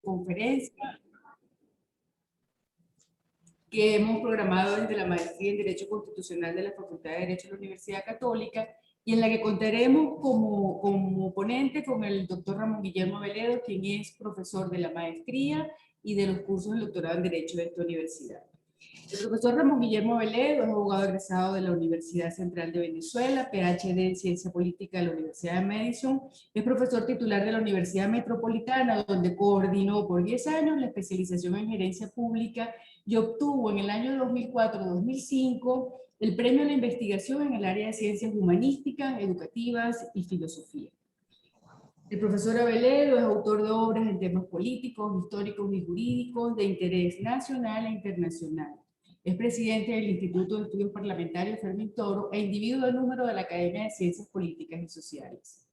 conferencia que hemos programado desde la Maestría en Derecho Constitucional de la Facultad de Derecho de la Universidad Católica y en la que contaremos como ponente con el doctor Ramón Guillermo Veledo, quien es profesor de la maestría y de los cursos de doctorado en Derecho de esta universidad. El profesor Ramón Guillermo Veledo es abogado egresado de la Universidad Central de Venezuela, PhD en Ciencia Política de la Universidad de Madison, es profesor titular de la Universidad Metropolitana, donde coordinó por 10 años la especialización en gerencia pública y obtuvo en el año 2004-2005 el premio a la investigación en el área de ciencias humanísticas, educativas y filosofía. El profesor Veledo es autor de obras en temas políticos, históricos y jurídicos de interés nacional e internacional. Es presidente del Instituto de Estudios Parlamentarios Fermín Toro e individuo de número de la Academia de Ciencias Políticas y Sociales.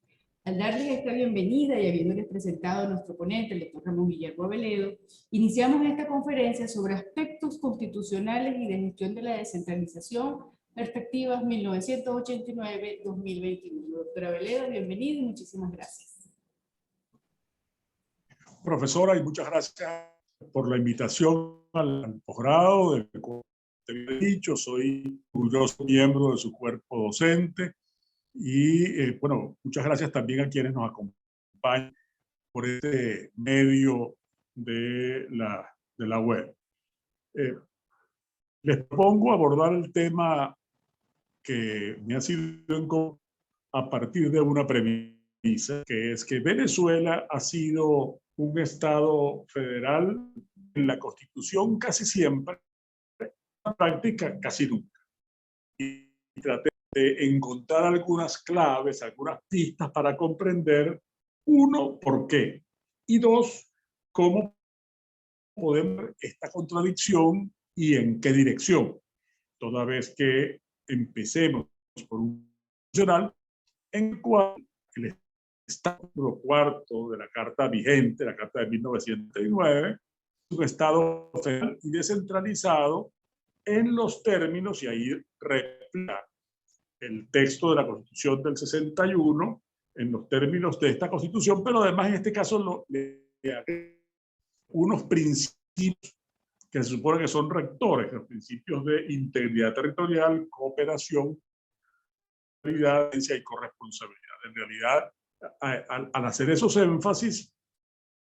Al darles esta bienvenida y habiéndoles presentado a nuestro ponente, el doctor Ramón Guillermo Veledo, iniciamos esta conferencia sobre aspectos constitucionales y de gestión de la descentralización, perspectivas 1989-2021. Doctora Veledo, bienvenida y muchísimas gracias. Profesora, y muchas gracias por la invitación al posgrado. Del cual te he dicho, soy orgulloso miembro de su cuerpo docente y bueno, muchas gracias también a quienes nos acompañan por este medio de la web. Les propongo abordar el tema que me ha sido a partir de una premisa, que es que Venezuela ha sido un Estado federal en la Constitución casi siempre, en la práctica casi nunca. Y traté de encontrar algunas claves, algunas pistas para comprender, uno, por qué, y dos, cómo podemos ver esta contradicción y en qué dirección, toda vez que empecemos por un nacional en el cual el Estado cuarto de la Carta vigente, la Carta de 1909, es un Estado federal y descentralizado en los términos, y ahí refleja el texto de la Constitución del 61, en los términos de esta Constitución, pero además en este caso unos principios que se supone que son rectores, los principios de integridad territorial, cooperación, y corresponsabilidad. En realidad, al hacer esos énfasis,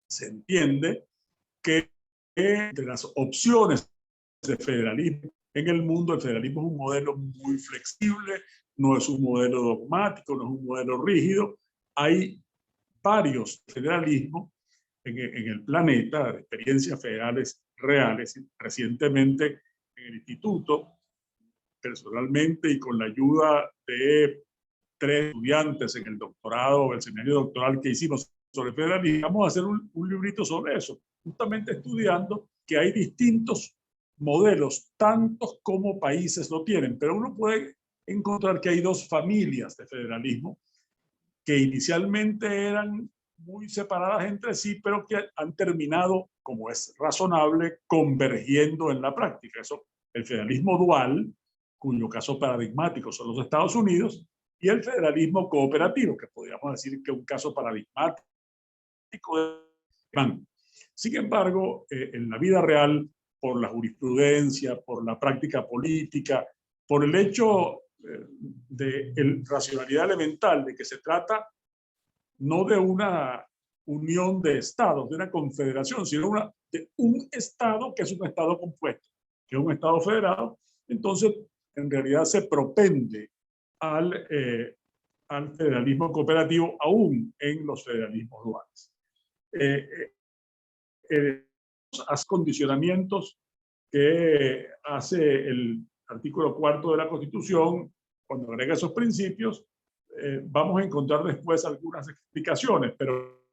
se entiende que entre las opciones de federalismo en el mundo, el federalismo es un modelo muy flexible, no es un modelo dogmático, no es un modelo rígido. Hay varios federalismos en el planeta, de experiencias federales reales. Recientemente en el instituto, personalmente y con la ayuda de 3 estudiantes en el doctorado, el seminario doctoral que hicimos sobre federalismo, vamos a hacer un librito sobre eso, justamente estudiando que hay distintos modelos, tantos como países lo tienen, pero uno puede encontrar que hay 2 familias de federalismo que inicialmente eran muy separadas entre sí, pero que han terminado, como es razonable, convergiendo en la práctica. Eso, el federalismo dual, cuyo caso paradigmático son los Estados Unidos, y el federalismo cooperativo, que podríamos decir que es un caso paradigmático de... Sin embargo, en la vida real, por la jurisprudencia, por la práctica política, por el hecho de racionalidad elemental de que se trata no de una unión de estados, de una confederación, sino de un estado que es un estado compuesto, que es un estado federado, entonces en realidad se propende al federalismo cooperativo aún en los federalismos duales. Los condicionamientos que hace el artículo 4 de la Constitución, cuando agrega esos principios, vamos a encontrar después algunas explicaciones, pero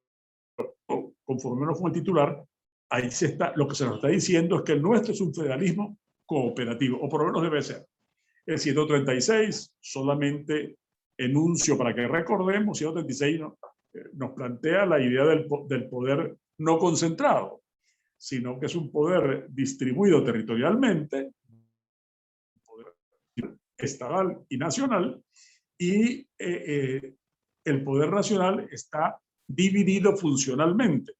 conforme uno fue el titular, ahí lo que se nos está diciendo es que el nuestro es un federalismo cooperativo, o por lo menos debe ser. El 136 solamente enuncio para que recordemos, 136 nos plantea la idea del poder no concentrado, sino que es un poder distribuido territorialmente, poder estatal y nacional, y el poder nacional está dividido funcionalmente.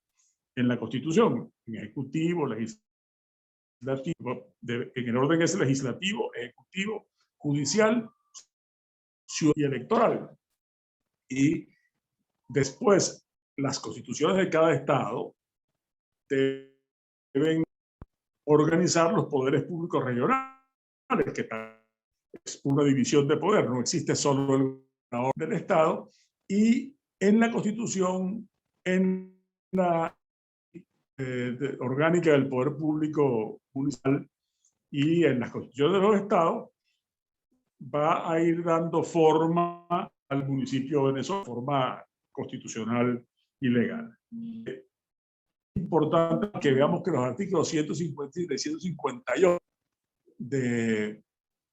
en la Constitución, en ejecutivo, legislativo, en el orden es legislativo, ejecutivo, judicial y electoral. Y después, las constituciones de cada estado deben organizar los poderes públicos regionales, que es una división de poder, no existe solo el gobernador del estado, y en la Constitución, en la orgánica del poder público municipal y en las constituciones de los estados, va a ir dando forma al municipio de Venezuela, forma constitucional y legal. Es importante que veamos que los artículos 157 y 158 de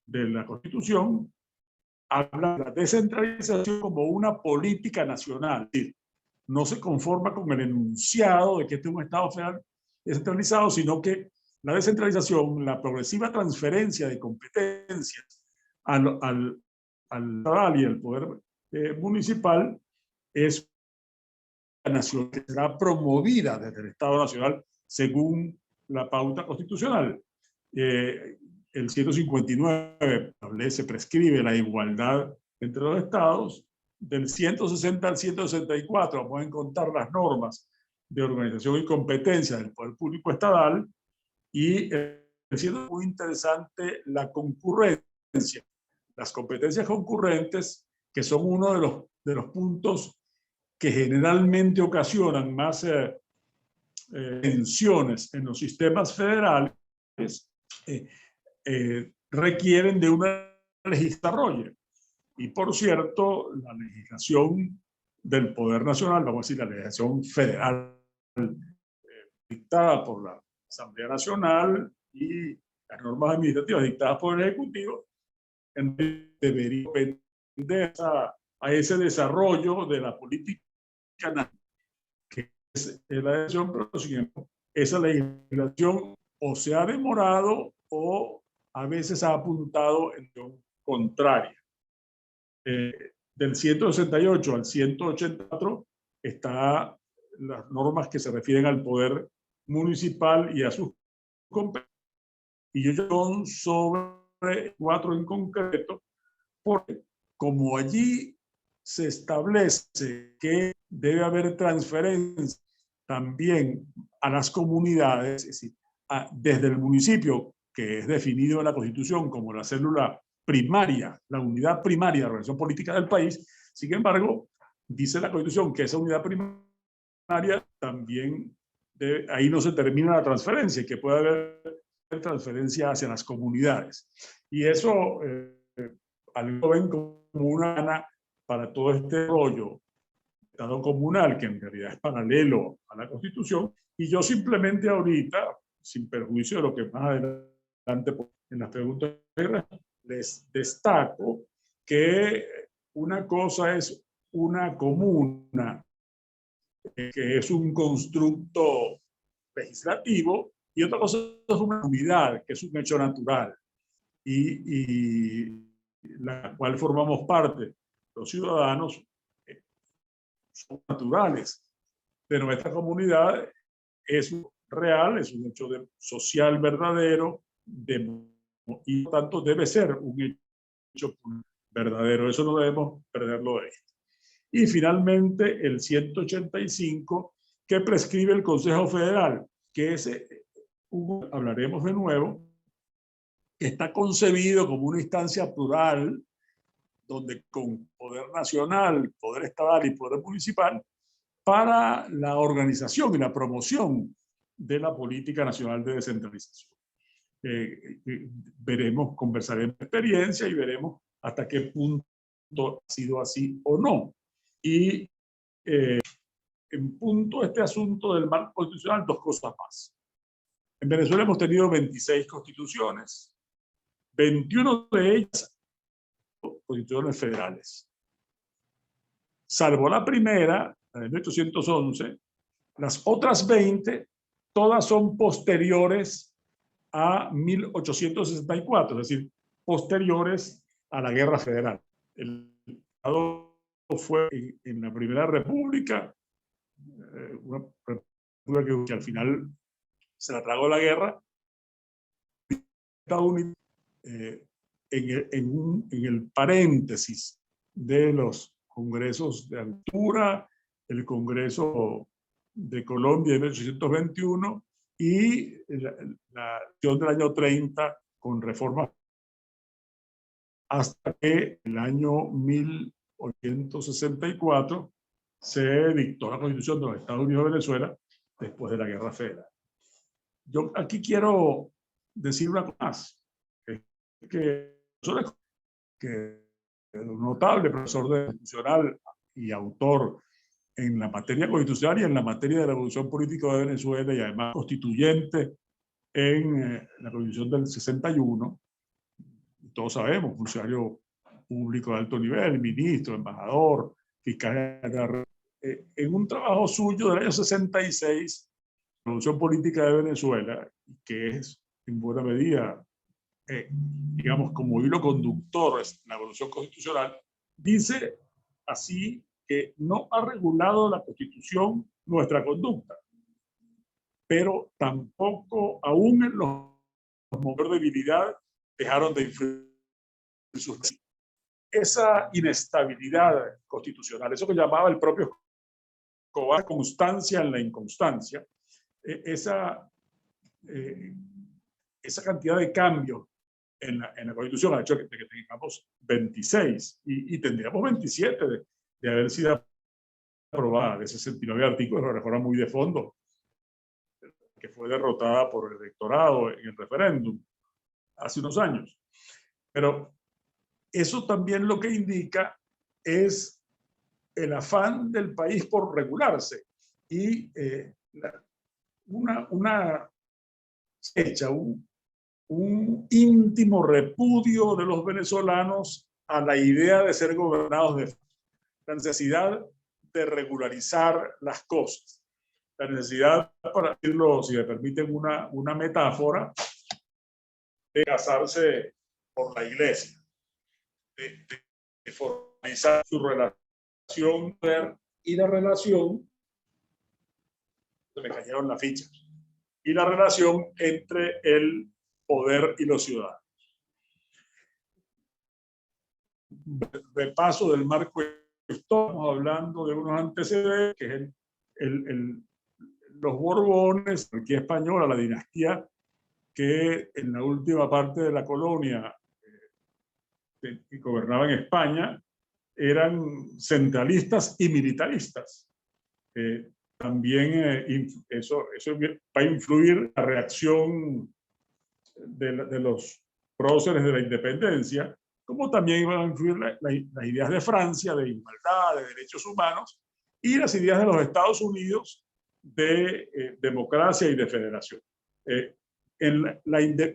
la Constitución hablan de la descentralización como una política nacional. Es decir, no se conforma con el enunciado de que este es un Estado federal descentralizado, sino que la descentralización, la progresiva transferencia de competencias al federal y al poder municipal es una nación que será promovida desde el Estado Nacional según la pauta constitucional. El 159 establece, prescribe la igualdad entre los estados. Del 160 al 164 vamos a encontrar las normas de organización y competencia del poder público estatal, y siendo muy interesante la concurrencia, las competencias concurrentes, que son uno de los puntos que generalmente ocasionan más tensiones en los sistemas federales, requieren de una legislación. Y por cierto, la legislación del Poder Nacional, vamos a decir la legislación federal, dictada por la Asamblea Nacional, y las normas administrativas dictadas por el Ejecutivo, debería depender a ese desarrollo de la política nacional, que es la elección, pero sin embargo, esa legislación o se ha demorado o a veces ha apuntado en lo contrario. Del 168 al 184 están las normas que se refieren al poder municipal y a sus competencias. Y ellos son sobre 4 en concreto, porque como allí se establece que debe haber transferencia también a las comunidades, es decir, desde el municipio, que es definido en la Constitución como la célula primaria, la unidad primaria de la organización política del país. Sin embargo, dice la Constitución que esa unidad primaria también ahí no se termina la transferencia, que puede haber transferencia hacia las comunidades. Y eso algo ven como una gana para todo este rollo Estado comunal, que en realidad es paralelo a la Constitución. Y yo simplemente ahorita, sin perjuicio de lo que más adelante en las preguntas les destaco, que una cosa es una comuna, que es un constructo legislativo, y otra cosa es una unidad, que es un hecho natural, y la cual formamos parte. Los ciudadanos son naturales de nuestra comunidad, es real, es un hecho social verdadero, y por tanto debe ser un hecho verdadero. Eso no debemos perderlo de vista. Y finalmente el 185, que prescribe el Consejo Federal, que hablaremos de nuevo, que está concebido como una instancia plural, donde con poder nacional, poder estatal y poder municipal, para la organización y la promoción de la política nacional de descentralización. Veremos, conversaremos de experiencia y veremos hasta qué punto ha sido así o no. Y en punto este asunto del marco constitucional, 2 cosas más. En Venezuela hemos tenido 26 constituciones, 21 de ellas constituciones federales. Salvo la primera, la de 1811, las otras 20, todas son posteriores a 1864, es decir, posteriores a la Guerra Federal. El Estado fue en la Primera República, una que al final se la tragó la guerra, Estados Unidos, en el paréntesis de los congresos de altura, el Congreso de Colombia de 1821 y la acción del año 30 con reformas hasta que el año 1864 se dictó la Constitución de los Estados Unidos de Venezuela después de la Guerra Federal. Yo aquí quiero decir una cosa más, que un notable profesor de constitucional y autor en la materia constitucional y en la materia de la evolución política de Venezuela y además constituyente en la Constitución del 61, todos sabemos, funcionario público de alto nivel, ministro, embajador, fiscal, en un trabajo suyo del año 66, la evolución política de Venezuela, que es en buena medida, digamos, como hilo conductor es la evolución constitucional, dice así que no ha regulado la Constitución nuestra conducta, pero tampoco aún en los momentos de debilidad dejaron de influir sus leyes. Esa inestabilidad constitucional, eso que llamaba el propio Escobar constancia en la inconstancia, esa cantidad de cambios en la Constitución ha hecho de que tengamos 26 y tendríamos 27 de haber sido aprobada de 69 artículos, una reforma muy de fondo, que fue derrotada por el electorado en el referéndum hace unos años. Pero eso también lo que indica es el afán del país por regularse y una fecha, un íntimo repudio de los venezolanos a la idea de ser gobernados de la necesidad de regularizar las cosas, la necesidad, para decirlo, si me permiten una metáfora, de casarse por la iglesia, de formalizar su relación y la relación, se me cayeron las fichas, y la relación entre el poder y los ciudadanos. Repaso del marco, estamos hablando de unos antecedentes, que es los Borbones, la monarquía española, la dinastía que en la última parte de la colonia que gobernaba en España eran centralistas y militaristas. También eso va a influir la reacción de los próceres de la independencia, como también van a influir las ideas de Francia de igualdad, de derechos humanos, y las ideas de los Estados Unidos de democracia y de federación.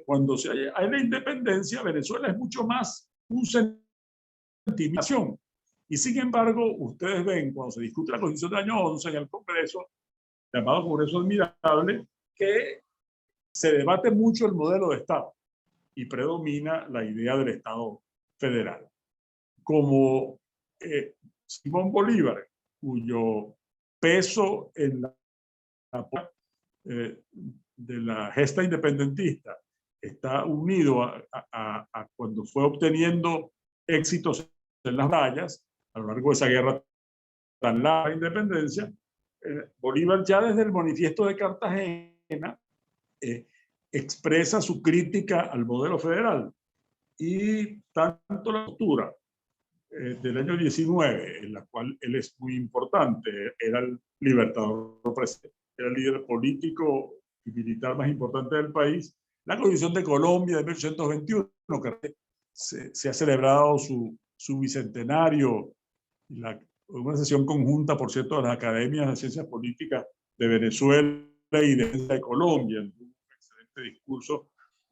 Cuando hay la independencia, Venezuela es mucho más un sentimiento. Y sin embargo, ustedes ven, cuando se discute la Constitución del año 11 en el Congreso, llamado Congreso Admirable, que se debate mucho el modelo de Estado y predomina la idea del Estado federal. Como Simón Bolívar, cuyo peso en la de la gesta independentista está unido a cuando fue obteniendo éxitos en las batallas a lo largo de esa guerra tan larga de independencia. Bolívar ya desde el manifiesto de Cartagena expresa su crítica al modelo federal, y tanto la postura del año 19, en la cual él es muy importante, era el libertador presidente, era el líder político y militar más importante del país, la Constitución de Colombia de 1821, que se ha celebrado su bicentenario, una sesión conjunta, por cierto, de las academias de ciencias políticas de Venezuela y de Colombia, un excelente discurso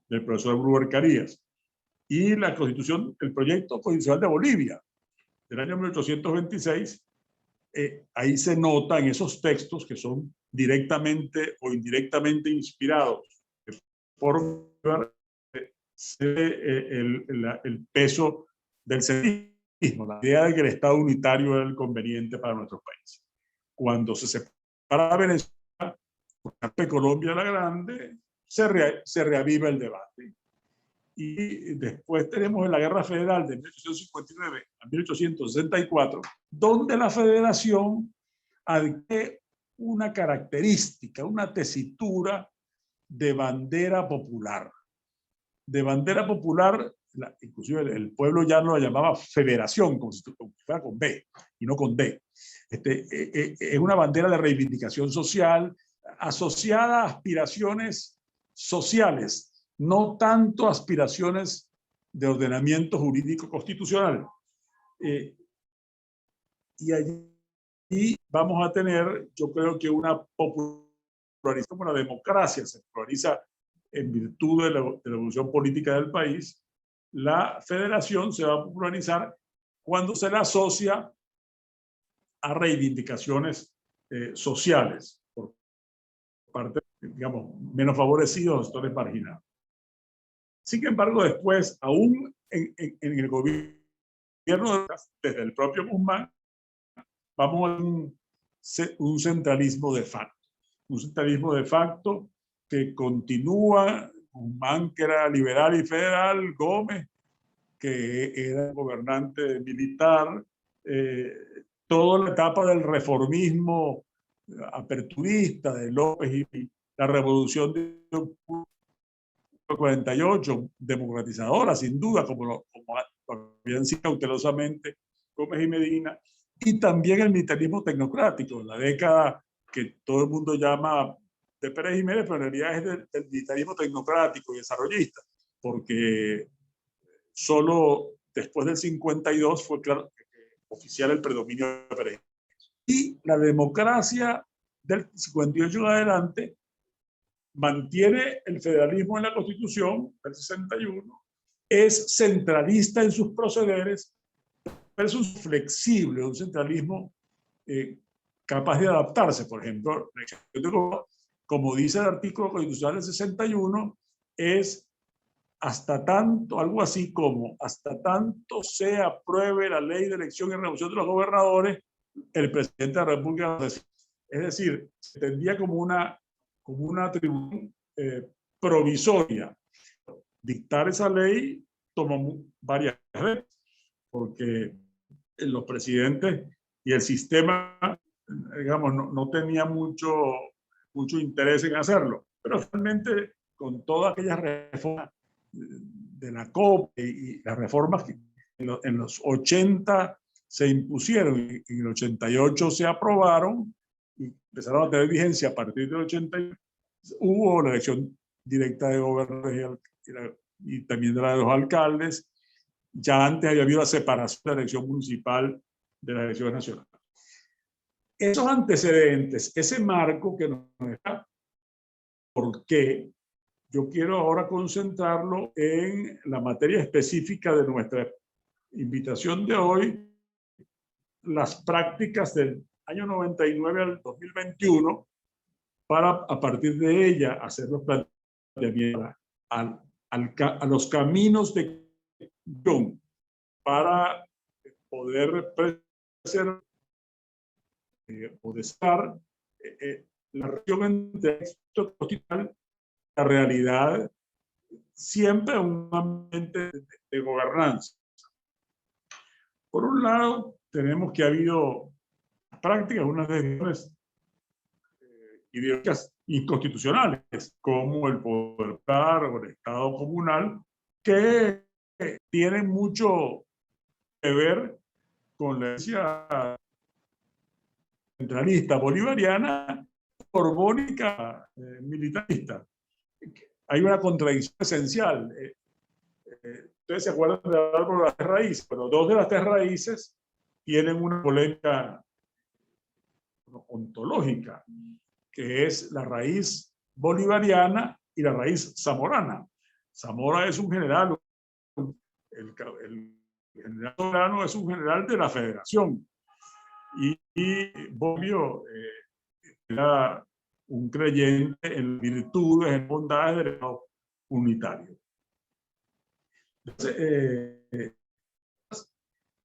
del profesor Bruber Carías, y la Constitución, el proyecto constitucional de Bolivia del año 1826, ahí se nota en esos textos que son directamente o indirectamente inspirados por el peso del centrismo, la idea de que el Estado unitario era el conveniente para nuestros países. Cuando se separa Venezuela, por ejemplo, Colombia la Grande, se reaviva el debate. Y después tenemos la Guerra Federal de 1859 a 1864, donde la federación adquiere una característica, una tesitura de bandera popular. De bandera popular, inclusive el pueblo ya no la llamaba federación, como si fuera con B y no con D. Es una bandera de reivindicación social asociada a aspiraciones sociales, no tanto aspiraciones de ordenamiento jurídico constitucional. Y allí vamos a tener, yo creo que una popularización, como la democracia se populariza en virtud de la evolución política del país, la federación se va a popularizar cuando se la asocia a reivindicaciones sociales por parte, digamos, menos favorecidos, sectores marginados. Sin embargo, después, aún en el gobierno, desde el propio Guzmán, vamos a un centralismo de facto. Un centralismo de facto que continúa. Guzmán, que era liberal y federal, Gómez, que era gobernante militar, toda la etapa del reformismo aperturista de López y la revolución de 48, democratizadora, sin duda, como habían sido cautelosamente Gómez y Medina, y también el militarismo tecnocrático, la década que todo el mundo llama de Pérez Jiménez, pero en realidad es del militarismo tecnocrático y desarrollista, porque solo después del 52 fue claro, oficial el predominio de Pérez Jiménez. Y la democracia del 58 en adelante mantiene el federalismo en la Constitución del 61, es centralista en sus procederes, pero es un flexible, un centralismo capaz de adaptarse. Por ejemplo, como dice el artículo constitucional del 61, es hasta tanto, algo así como, hasta tanto se apruebe la ley de elección y remoción de los gobernadores, el presidente de la República. Es decir, se entendía como una atribución provisoria. Dictar esa ley tomó varias veces, porque los presidentes y el sistema, digamos, no tenía mucho interés en hacerlo. Pero realmente, con todas aquellas reformas de la COP y las reformas que en los 80 se impusieron y en el 88 se aprobaron y empezaron a tener vigencia a partir del 88, hubo la elección directa de gobernadores y también de la de los alcaldes. Ya antes había habido la separación de la elección municipal de las elecciones nacionales. Esos antecedentes, ese marco que nos da, ¿por qué? Yo quiero ahora concentrarlo en la materia específica de nuestra invitación de hoy, las prácticas del año 99 al 2021, para a partir de ella hacer los planteamientos a los caminos de acción para poder preservar o desarrollar la relación entre el texto constitucional y la realidad, siempre en un ambiente de gobernanza. Por un lado, tenemos que ha habido prácticas, unas decisiones ideológicas inconstitucionales, como el poder popular o el Estado comunal, que tienen mucho que ver con la herencia centralista bolivariana, borbónica militarista. Hay una contradicción esencial. Ustedes se acuerdan de algo de las tres raíces, pero dos de las tres raíces tienen una polémica ontológica, que es la raíz bolivariana y la raíz zamorana. Zamora es un general, el general zamorano es un general de la Federación, y Bobbio era un creyente en virtudes, en bondades del Estado unitario. Entonces,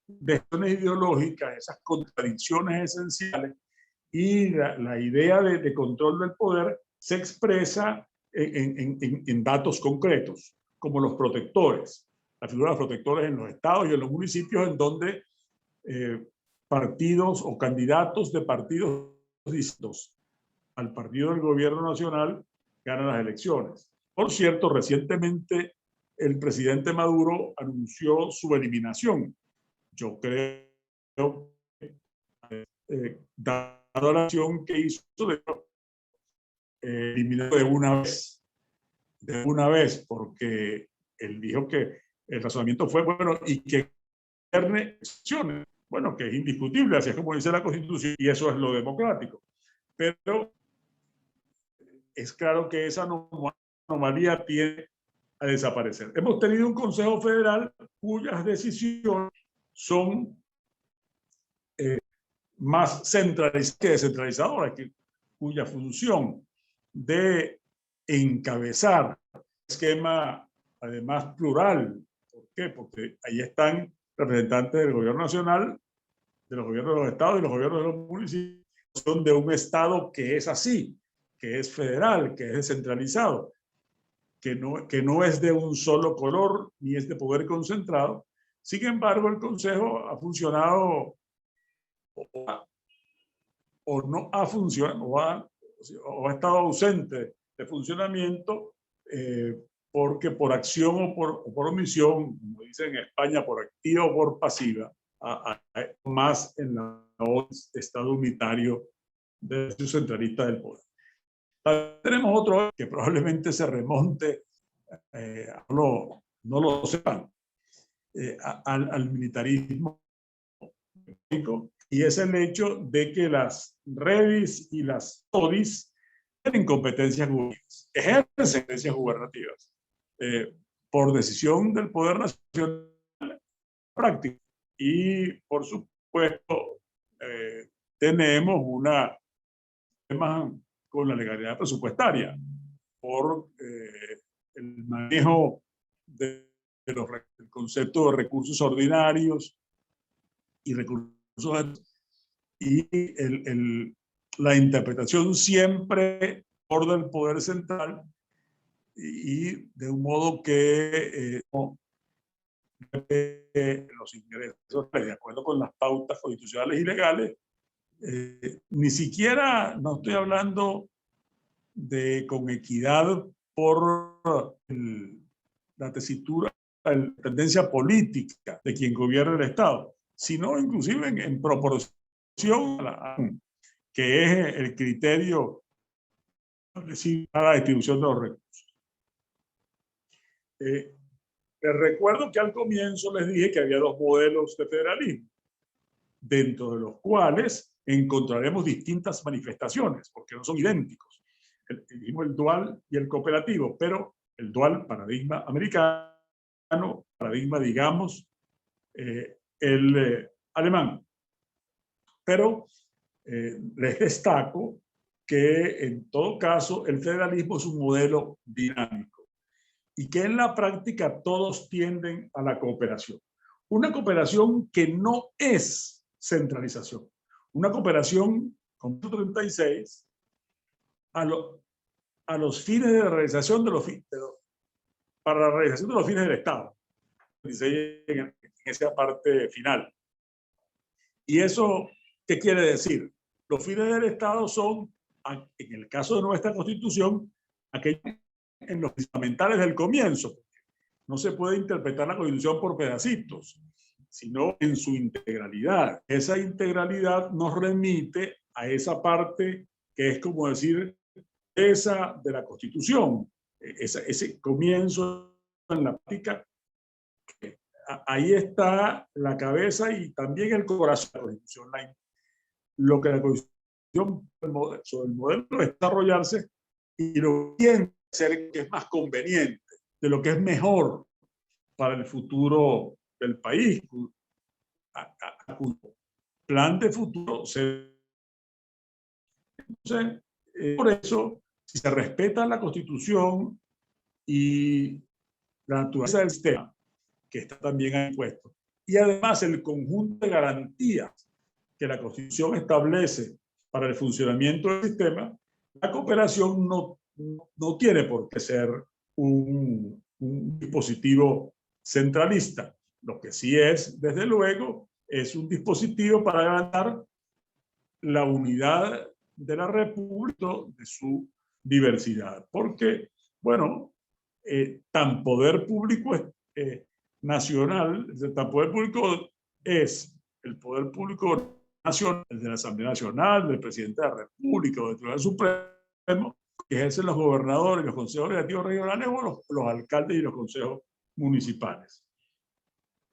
decisiones ideológicas, esas contradicciones esenciales y la idea de control del poder se expresa en datos concretos, como los protectores, la figura de los protectores en los estados y en los municipios, en donde partidos o candidatos de partidos distintos al partido del gobierno nacional ganan las elecciones. Por cierto, recientemente el presidente Maduro anunció su eliminación. Yo creo que, dada la acción que hizo, eliminó de una vez, porque él dijo que el razonamiento fue, bueno, y que gobierne elecciones. Bueno, que es indiscutible, así es como dice la Constitución, y eso es lo democrático. Pero es claro que esa anomalía tiene a desaparecer. Hemos tenido un Consejo Federal cuyas decisiones son más centralizadas que descentralizadoras, cuya función de encabezar un esquema además plural. ¿Por qué? Porque ahí están representantes del gobierno nacional, de los gobiernos de los estados y los gobiernos de los municipios, son de un estado que es así, que es federal, que es descentralizado, que no es de un solo color ni es de poder concentrado. Sin embargo, el Consejo ha funcionado o no ha funcionado o ha estado ausente de funcionamiento porque por acción o por omisión, como dicen en España, por activa o por pasiva, más en la Estado unitario del centralista del poder. Tenemos otro que probablemente se remonte, no lo sepan, al militarismo, y es el hecho de que las revis y las TODIS tienen competencias gubernativas, ejercen competencias gubernativas por decisión del Poder Nacional práctico. Y, por supuesto, tenemos una tema con la legalidad presupuestaria por el manejo del concepto de recursos ordinarios y recursos, y la interpretación siempre por del poder central, y de un modo que los ingresos, de acuerdo con las pautas constitucionales y legales, ni siquiera, no estoy hablando de con equidad por la tesitura, la tendencia política de quien gobierna el Estado, sino inclusive en proporción que es el criterio a la distribución de los recursos. Les recuerdo que al comienzo les dije que había dos modelos de federalismo, dentro de los cuales encontraremos distintas manifestaciones, porque no son idénticos. El dual y el cooperativo, pero el dual, paradigma americano, paradigma, digamos, el alemán. Pero les destaco que en todo caso el federalismo es un modelo dinámico y que en la práctica todos tienden a la cooperación. Una cooperación que no es centralización. Una cooperación, con 36, a los fines de la realización para la realización de los fines del Estado. En esa parte final. ¿Y eso qué quiere decir? Los fines del Estado son, en el caso de nuestra Constitución, aquellos en los fundamentales del comienzo. No se puede interpretar la Constitución por pedacitos, sino en su integralidad. Esa integralidad nos remite a esa parte que es como decir esa de la Constitución, ese comienzo en la práctica. Ahí está la cabeza y también el corazón de la Constitución. Lo que la Constitución sobre el modelo de desarrollarse y lo que tiene que ser que es más conveniente, de lo que es mejor para el futuro del país. Plan de futuro. Entonces, por eso, si se respeta la Constitución y la naturaleza del sistema, que está también impuesto, y además el conjunto de garantías que la Constitución establece para el funcionamiento del sistema, La cooperación no tiene por qué ser un dispositivo centralista. Lo que sí es, desde luego, es un dispositivo para garantir la unidad de la República, de su diversidad. Porque, bueno, tan poder público nacional, tan poder público es el poder público nacional, el de la Asamblea Nacional, del presidente de la República o del Tribunal Supremo, que ejercen los gobernadores, los consejos legislativos regionales o los alcaldes y los consejos municipales.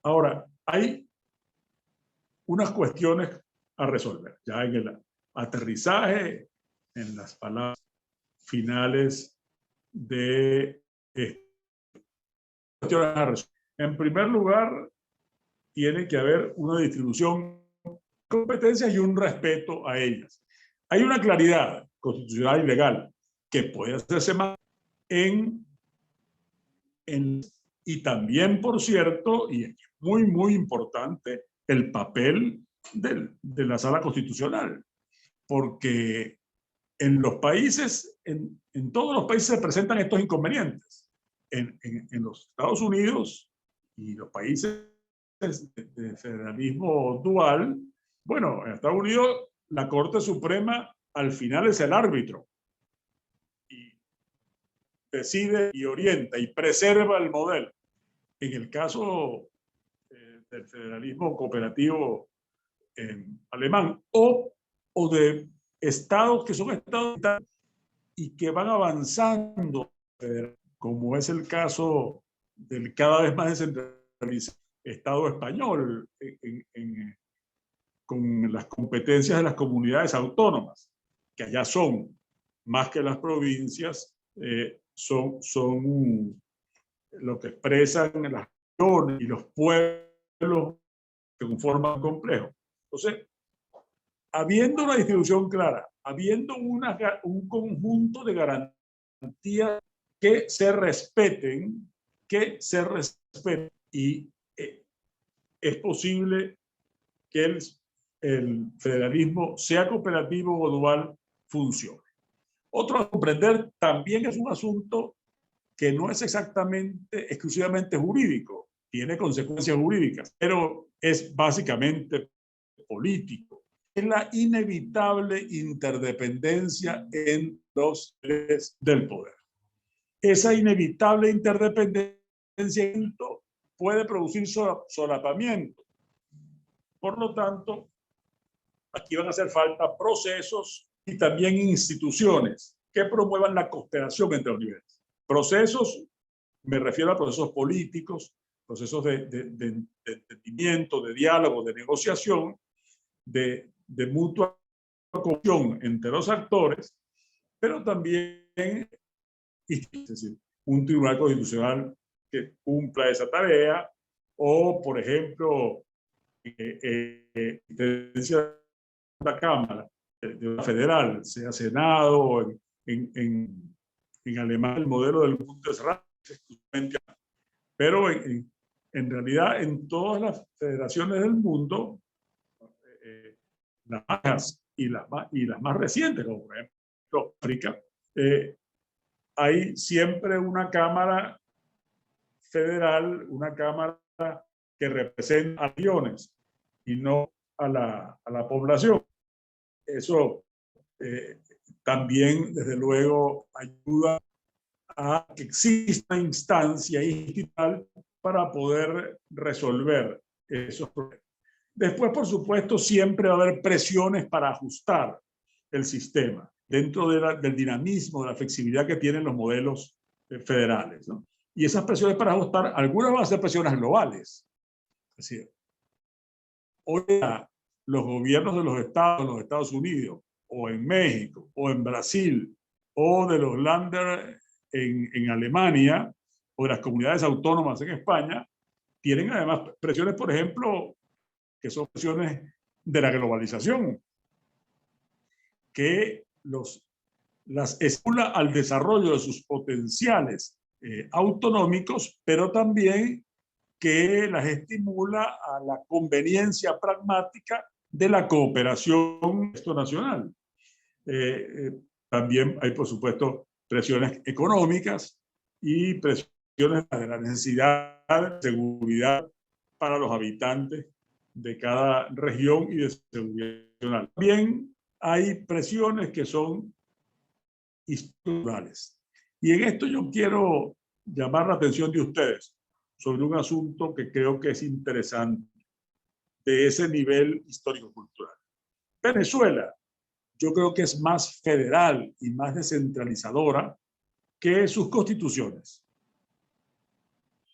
Ahora, hay unas cuestiones a resolver, ya en el aterrizaje, en las palabras finales de cuestiones a resolver. En primer lugar, tiene que haber una distribución de competencias y un respeto a ellas. Hay una claridad constitucional y legal que puede hacerse más y también, por cierto, y es muy, muy importante, el papel de la Sala Constitucional, porque en los países, en todos los países se presentan estos inconvenientes. En los Estados Unidos y los países de federalismo dual, bueno, en Estados Unidos la Corte Suprema al final es el árbitro y decide y orienta y preserva el modelo. En el caso del federalismo cooperativo alemán o de estados que son estados y que van avanzando, como es el caso del cada vez más descentralizado Estado español con las competencias de las comunidades autónomas, que allá son más que las provincias, son lo que expresan las regiones y los pueblos que conforman un complejo. Entonces, habiendo una distribución clara, habiendo un conjunto de garantías que se respeten y es posible que el federalismo, sea cooperativo o dual, funcione. Otro a comprender también es un asunto que no es exclusivamente jurídico, tiene consecuencias jurídicas, pero es básicamente político. Es la inevitable interdependencia en los niveles del poder. Esa inevitable interdependencia puede producir solapamiento. Por lo tanto, aquí van a hacer falta procesos y también instituciones que promuevan la cooperación entre los niveles. Procesos, me refiero a procesos políticos, procesos de entendimiento, de diálogo, de negociación, de mutua cooperación entre los actores, pero también es decir, un tribunal constitucional que cumpla esa tarea o, por ejemplo, la Cámara de la federal, sea Senado, en Alemania el modelo del Bundesrat, pero en realidad en todas las federaciones del mundo, las más y las más recientes, como por ejemplo África, hay siempre una Cámara federal, una Cámara que representa a millones y no a la población. Eso también, desde luego, ayuda a que exista una instancia institucional para poder resolver esos problemas. Después, por supuesto, siempre va a haber presiones para ajustar el sistema dentro del dinamismo, de la flexibilidad que tienen los modelos federales, ¿no? Y esas presiones para ajustar, algunas van a ser presiones globales. Es decir, hoy los gobiernos de los Estados Unidos, o en México, o en Brasil, o de los Länder en Alemania, o de las comunidades autónomas en España, tienen además presiones, por ejemplo, que son presiones de la globalización, que las estimula al desarrollo de sus potenciales autonómicos, pero también que las estimula a la conveniencia pragmática de la cooperación nacional. También hay, por supuesto, presiones económicas y presiones de la necesidad de seguridad para los habitantes de cada región y de seguridad nacional. También hay presiones que son estructurales. Y en esto yo quiero llamar la atención de ustedes sobre un asunto que creo que es interesante de ese nivel histórico-cultural. Venezuela, yo creo que es más federal y más descentralizadora que sus constituciones,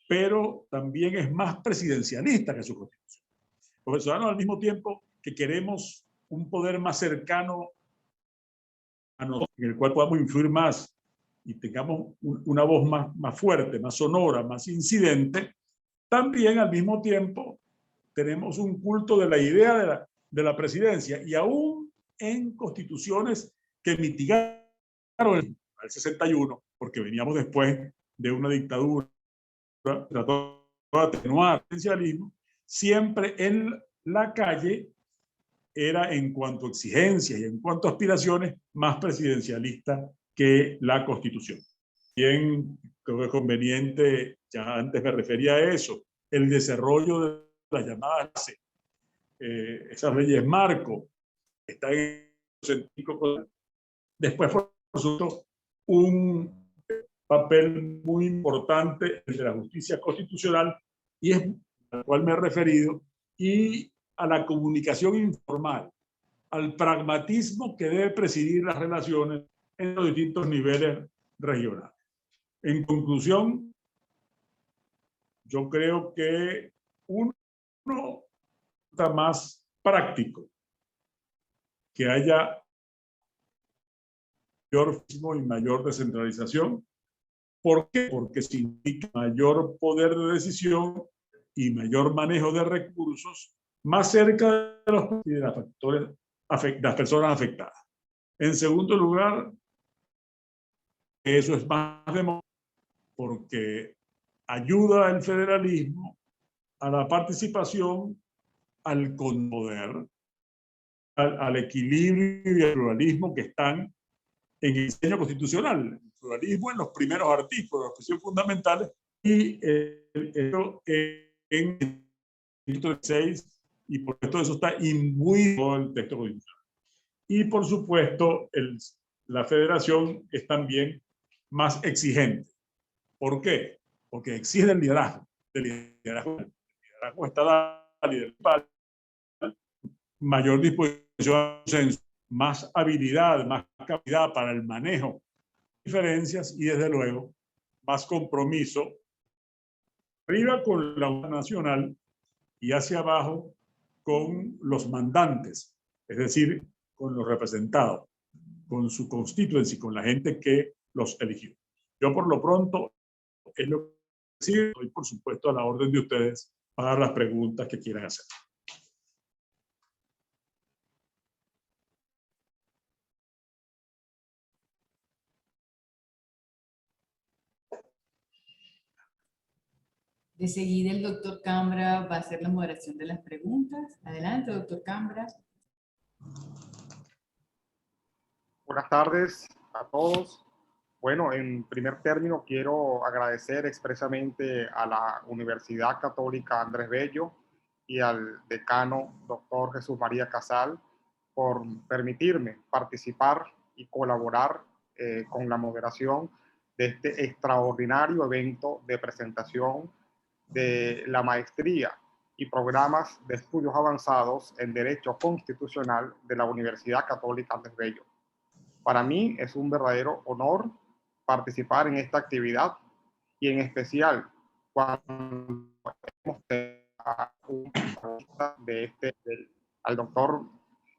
pero también es más presidencialista que su constitución. Los venezolanos, al mismo tiempo que queremos un poder más cercano a nosotros, en el cual podamos influir más y tengamos una voz más fuerte, más sonora, más incidente, también al mismo tiempo tenemos un culto de la idea de la presidencia, y aún en constituciones que mitigaron el 61, porque veníamos después de una dictadura, trató de atenuar el presidencialismo, siempre en la calle era, en cuanto a exigencias y en cuanto a aspiraciones, más presidencialista que la Constitución. Bien, creo que es conveniente, ya antes me refería a eso, el desarrollo de las llamadas, esas leyes marco, está en sentido. Después, por supuesto, un papel muy importante el de la justicia constitucional, y es al cual me he referido, y a la comunicación informal, al pragmatismo que debe presidir las relaciones en los distintos niveles regionales. En conclusión, yo creo que uno está más práctico que haya mayor y mayor descentralización. ¿Por qué? Porque significa mayor poder de decisión y mayor manejo de recursos más cerca de los y de las factores, las personas afectadas. En segundo lugar, eso es más democrático porque ayuda al federalismo, a la participación, al poder, al equilibrio y al pluralismo que están en el diseño constitucional. El pluralismo en los primeros artículos, las cuestiones fundamentales, y en el título 6, y por esto eso está imbuido en el texto constitucional. Y por supuesto, la federación es también más exigente. ¿Por qué? Porque exige el liderazgo. El liderazgo está dado, mayor disposición a consenso, más habilidad, más capacidad para el manejo de diferencias y, desde luego, más compromiso arriba con la unidad nacional y hacia abajo con los mandantes, es decir, con los representados, con su constituency, con la gente que los eligió. Yo, por lo pronto, es lo que sigue. Estoy, por supuesto, a la orden de ustedes para las preguntas que quieran hacer. De seguida el doctor Cambra va a hacer la moderación de las preguntas. Adelante, doctor Cambra. Buenas tardes a todos. Bueno, en primer término quiero agradecer expresamente a la Universidad Católica Andrés Bello y al decano, doctor Jesús María Casal, por permitirme participar y colaborar con la moderación de este extraordinario evento de presentación de la maestría y programas de estudios avanzados en Derecho Constitucional de la Universidad Católica Andrés Bello. Para mí es un verdadero honor participar en esta actividad, y en especial cuando hemos al doctor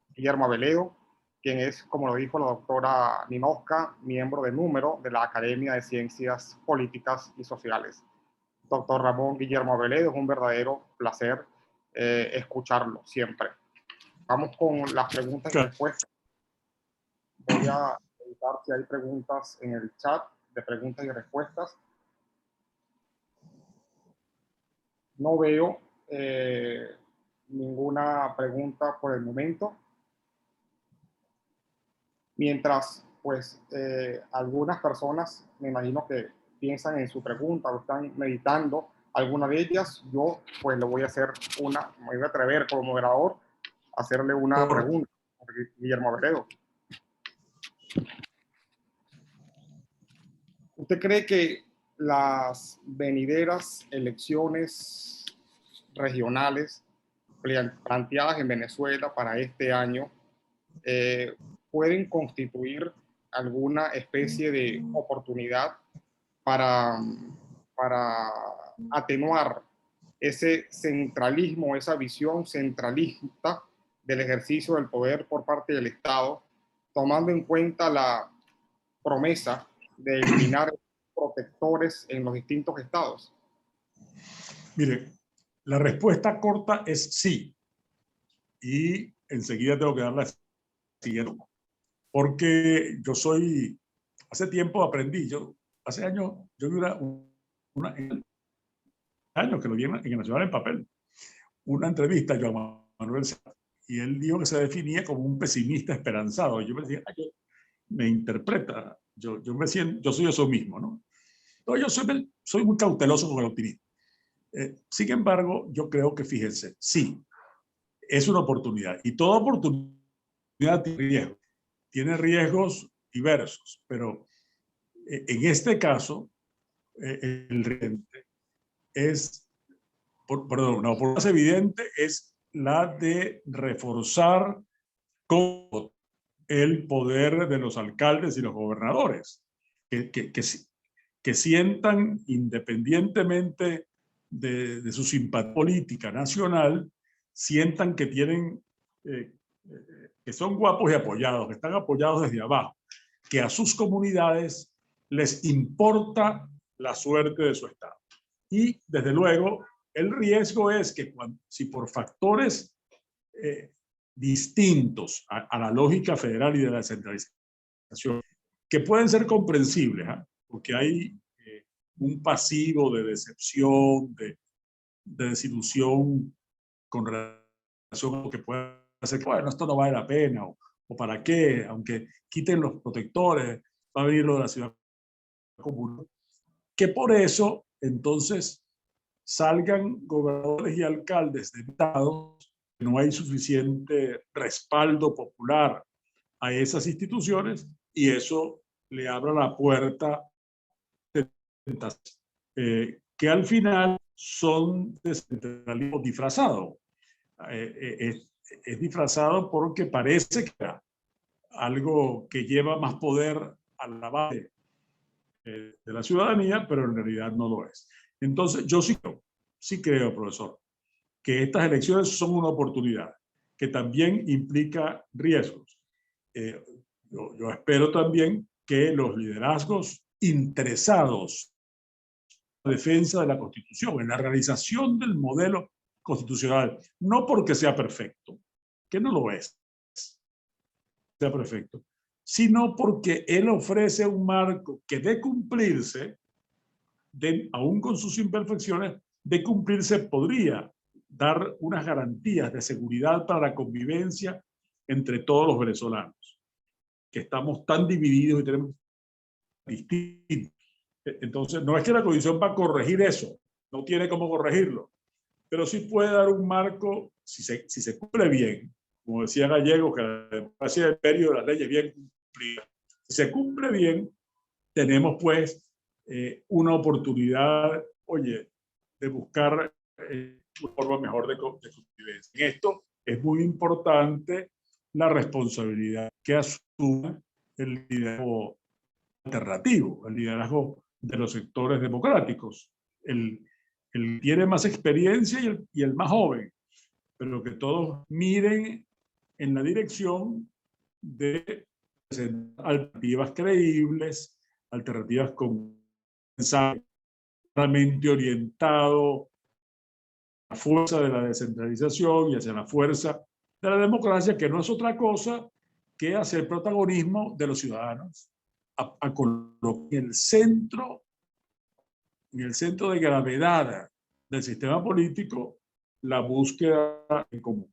Guillermo Aveledo, quien es, como lo dijo la doctora Ninosca, miembro de número de la Academia de Ciencias Políticas y Sociales. Doctor Ramón Guillermo Aveledo, es un verdadero placer escucharlo siempre. Vamos con las preguntas y respuestas. Voy a evitar si hay preguntas en el chat de preguntas y respuestas. No veo ninguna pregunta por el momento. Mientras pues algunas personas, me imagino que piensan en su pregunta o están meditando alguna de ellas. Yo pues le voy a hacer me voy a atrever como moderador a hacerle una pregunta a Guillermo Veredo. ¿Usted cree que las venideras elecciones regionales planteadas en Venezuela para este año pueden constituir alguna especie de oportunidad para atenuar ese centralismo, esa visión centralista del ejercicio del poder por parte del Estado, tomando en cuenta la promesa de eliminar protectores en los distintos estados? Mire, la respuesta corta es sí. Y enseguida tengo que dar la siguiente. Porque hace tiempo aprendí, hace años, yo vi años que lo vi en el Nacional en papel, una entrevista a Joan Manuel Serrat, y él dijo que se definía como un pesimista esperanzado. Y yo me decía, me interpreta, yo soy eso mismo, ¿no? Entonces yo soy muy cauteloso con el optimismo. Sin embargo, yo creo que, fíjense, sí, es una oportunidad. Y toda oportunidad tiene riesgos. Tiene riesgos diversos, pero en este caso, el riesgo es, perdón, una oportunidad evidente es la de reforzar el poder de los alcaldes y los gobernadores, que sientan, independientemente de su simpatía política nacional, sientan que tienen, que son guapos y apoyados, que están apoyados desde abajo, que a sus comunidades les importa la suerte de su estado. Y desde luego, el riesgo es que si por factores distintos a la lógica federal y de la descentralización, que pueden ser comprensibles, porque hay un pasivo de decepción, de desilusión con relación a lo que puede hacer, bueno, esto no vale la pena, o para qué, aunque quiten los protectores, va a venir lo de la ciudad común, que por eso entonces salgan gobernadores y alcaldes de estados que no hay suficiente respaldo popular a esas instituciones, y eso le abre la puerta de que al final son descentralismo disfrazado. Es disfrazado porque parece que era algo que lleva más poder a la base de la ciudadanía, pero en realidad no lo es. Entonces, yo sí creo, profesor, que estas elecciones son una oportunidad, que también implica riesgos. Yo espero también que los liderazgos interesados en la defensa de la Constitución, en la realización del modelo constitucional, no porque sea perfecto, que no lo es, sea perfecto, sino porque él ofrece un marco que de cumplirse, aún con sus imperfecciones, de cumplirse podría dar unas garantías de seguridad para la convivencia entre todos los venezolanos, que estamos tan divididos y tenemos distintos. Entonces, no es que la Constitución va a corregir eso, no tiene cómo corregirlo, pero sí puede dar un marco, si se cumple bien, como decía Gallego, que la democracia del imperio de las leyes bien cumplidas. Si se cumple bien, tenemos pues una oportunidad, oye, de buscar una forma mejor de convivencia. En esto es muy importante la responsabilidad que asume el liderazgo alternativo, el liderazgo de los sectores democráticos. El tiene más experiencia y el más joven, pero que todos miren en la dirección de alternativas creíbles, alternativas con mensaje realmente orientado a la fuerza de la descentralización y hacia la fuerza de la democracia, que no es otra cosa que hacer protagonismo de los ciudadanos, a colocar en el centro de gravedad del sistema político la búsqueda en común.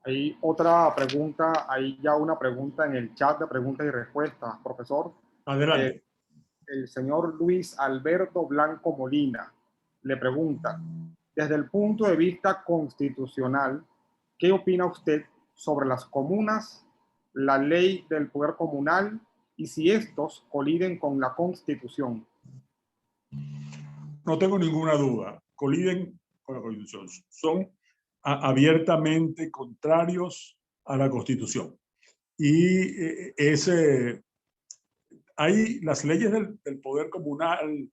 Hay otra pregunta, hay ya una pregunta en el chat de preguntas y respuestas, profesor. Adelante. El señor Luis Alberto Blanco Molina le pregunta, desde el punto de vista constitucional, ¿qué opina usted sobre las comunas, la ley del poder comunal y si estos coliden con la Constitución? No tengo ninguna duda, coliden con la Constitución. Son abiertamente contrarios a la Constitución. Y hay las leyes del poder comunal,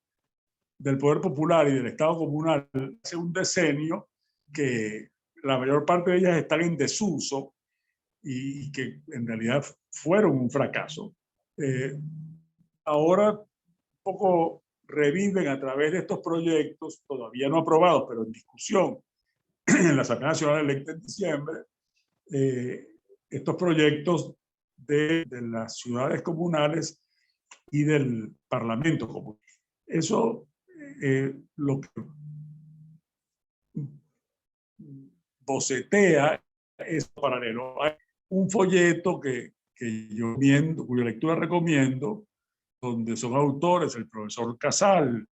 del poder popular y del Estado comunal hace un decenio que la mayor parte de ellas están en desuso y que en realidad fueron un fracaso. Ahora un poco reviven a través de estos proyectos, todavía no aprobados, pero en discusión en la Asamblea Nacional electa en diciembre, estos proyectos de las ciudades comunales y del Parlamento comunal. Eso lo que bocetea es paralelo. Hay un folleto que yo viendo, cuya lectura recomiendo, donde son autores el profesor Casal,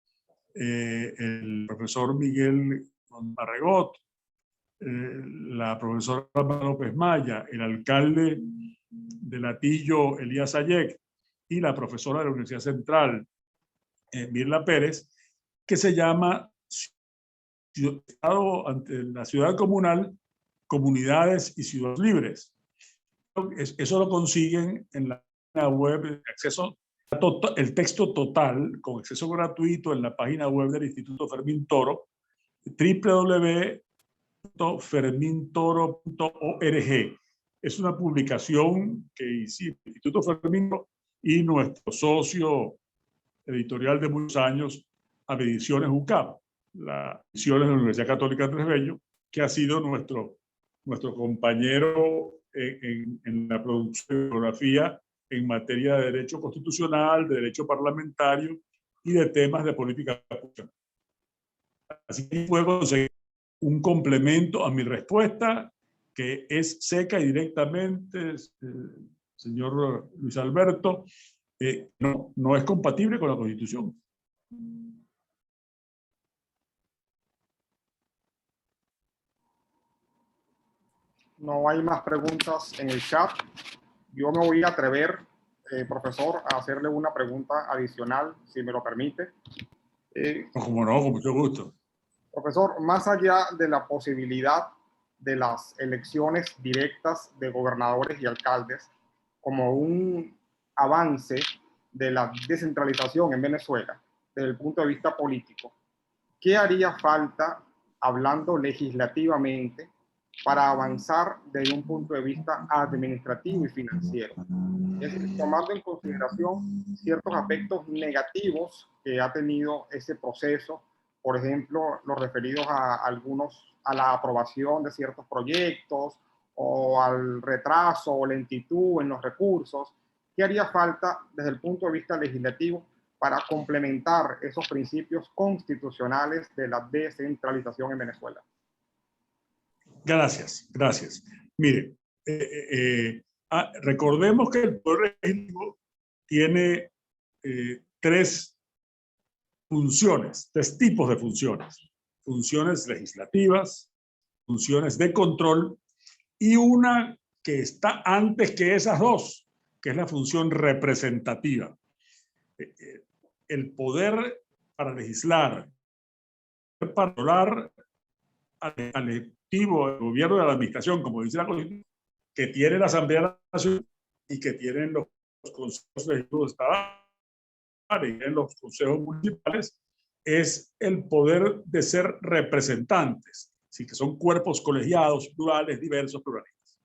el profesor Miguel Barregot, la profesora López Maya, el alcalde de Latillo, Elías Ayek, y la profesora de la Universidad Central, Mirla Pérez, que se llama Estado ante la ciudad comunal, comunidades y ciudades libres. Eso lo consiguen en la página web de acceso, el texto total con acceso gratuito en la página web del Instituto Fermín Toro, www.fermintoro.org. Es una publicación que hicimos el Instituto Fermín Toro y nuestro socio editorial de muchos años, Ediciones UCAP, la edición de la Universidad Católica Andrés Bello, que ha sido nuestro compañero en la producción de bibliografía en materia de derecho constitucional, de derecho parlamentario y de temas de política pública. Así que puedo conseguir un complemento a mi respuesta, que es seca y directamente, señor Luis Alberto, no es compatible con la Constitución. No hay más preguntas en el chat. Yo me voy a atrever, profesor, a hacerle una pregunta adicional, si me lo permite. Como no, con mucho gusto. Profesor, más allá de la posibilidad de las elecciones directas de gobernadores y alcaldes como un avance de la descentralización en Venezuela desde el punto de vista político, ¿qué haría falta, hablando legislativamente, para avanzar desde un punto de vista administrativo y financiero? Es decir, tomando en consideración ciertos aspectos negativos que ha tenido ese proceso, por ejemplo, los referidos a la aprobación de ciertos proyectos o al retraso o lentitud en los recursos. ¿Qué haría falta desde el punto de vista legislativo para complementar esos principios constitucionales de la descentralización en Venezuela? Gracias, gracias. Mire, recordemos que el Poder Legislativo tiene tres funciones, tres tipos de funciones. Funciones legislativas, funciones de control y una que está antes que esas dos, que es la función representativa. El poder para legislar, para controlar al ejecutivo, el gobierno de la administración, como dice la Constitución, que tiene la Asamblea Nacional y que tienen los consejos legislativos estatales y en los consejos municipales, es el poder de ser representantes, así que son cuerpos colegiados, plurales, diversos, pluralistas.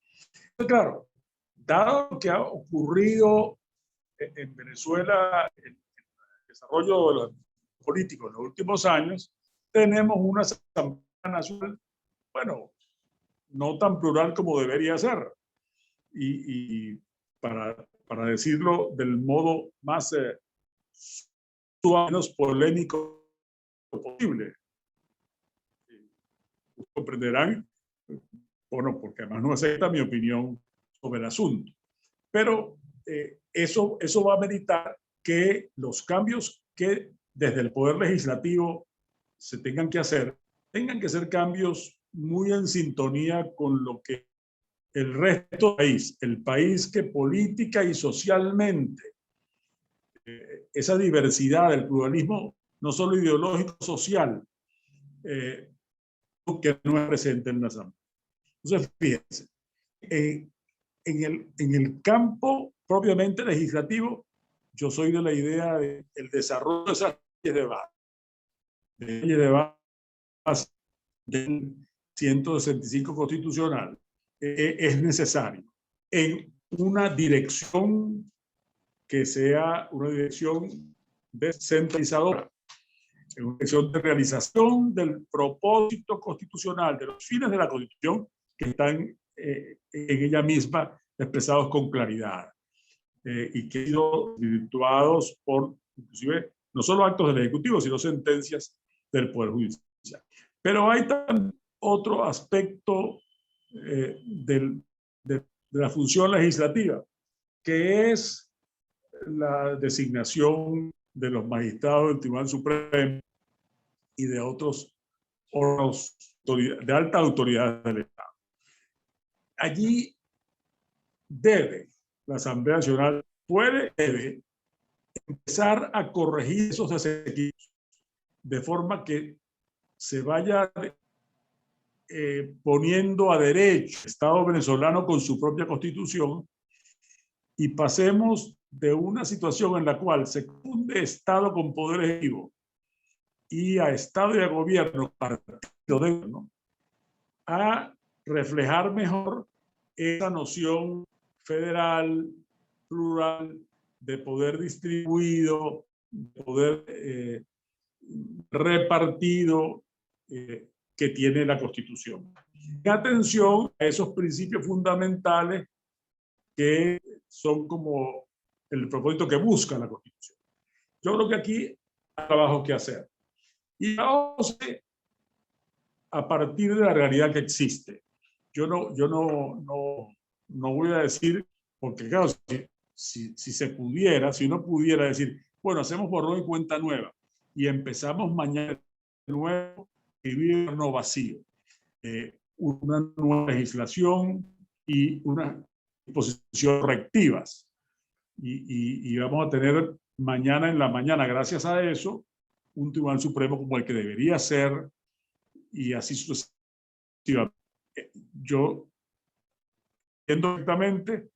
Entonces, claro, dado lo que ha ocurrido en Venezuela, en el desarrollo de los políticos en los últimos años, tenemos una Asamblea Nacional, bueno, no tan plural como debería ser. Y para decirlo del modo más menos polémico posible. Comprenderán, bueno, porque además no acepta mi opinión sobre el asunto. Pero eso va a meditar que los cambios que desde el Poder Legislativo se tengan que ser cambios muy en sintonía con lo que el resto del país, el país que política y socialmente, esa diversidad, el pluralismo, no solo ideológico, social, que no es presente en la Asamblea. Entonces, fíjense, en el campo propiamente legislativo, yo soy de la idea del desarrollo de esas leyes de base del 165 constitucional es necesario en una dirección que sea una dirección descentralizadora, en una dirección de realización del propósito constitucional, de los fines de la Constitución que están en ella misma expresados con claridad y que han sido virtuados por, inclusive, no solo actos del Ejecutivo, sino sentencias del Poder Judicial. Pero hay también otro aspecto de la función legislativa, que es la designación de los magistrados del Tribunal Supremo y de otros órganos de alta autoridad del Estado. Allí la Asamblea Nacional debe empezar a corregir esos desequilibrios de forma que se vaya poniendo a derecho el Estado venezolano con su propia constitución y pasemos de una situación en la cual se funde Estado con poder ejecutivo y a Estado y a gobierno, partido de gobierno, a reflejar mejor esa noción federal, plural, de poder distribuido, de poder repartido que tiene la Constitución. Y atención a esos principios fundamentales que son como el propósito que busca la Constitución. Yo creo que aquí hay trabajo que hacer. Y vamos a partir de la realidad que existe. Yo no voy a decir, porque claro, si se pudiera, si uno pudiera decir, bueno, hacemos borrón y cuenta nueva y empezamos mañana de nuevo a vivir no vacío, una nueva legislación y unas disposiciones correctivas. Y vamos a tener mañana en la mañana, gracias a eso, un Tribunal Supremo como el que debería ser y así sucesivamente. Yo entiendo perfectamente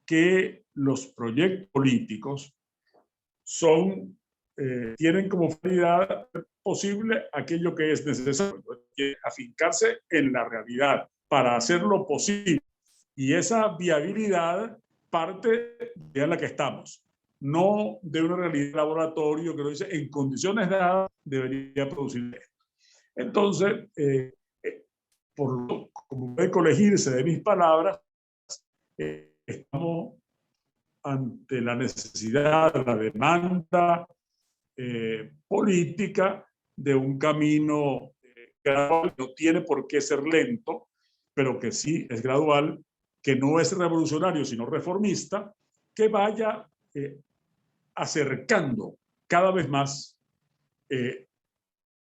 que los proyectos políticos tienen como finalidad posible aquello que es necesario, afincarse en la realidad para hacerlo posible. Y esa viabilidad parte de la que estamos, no de una realidad de laboratorio que lo dice en condiciones dadas debería producir esto. Entonces, como puede colegirse de mis palabras, estamos ante la necesidad, la demanda política de un camino gradual, no tiene por qué ser lento, pero que sí es gradual, que no es revolucionario, sino reformista, que vaya acercando cada vez más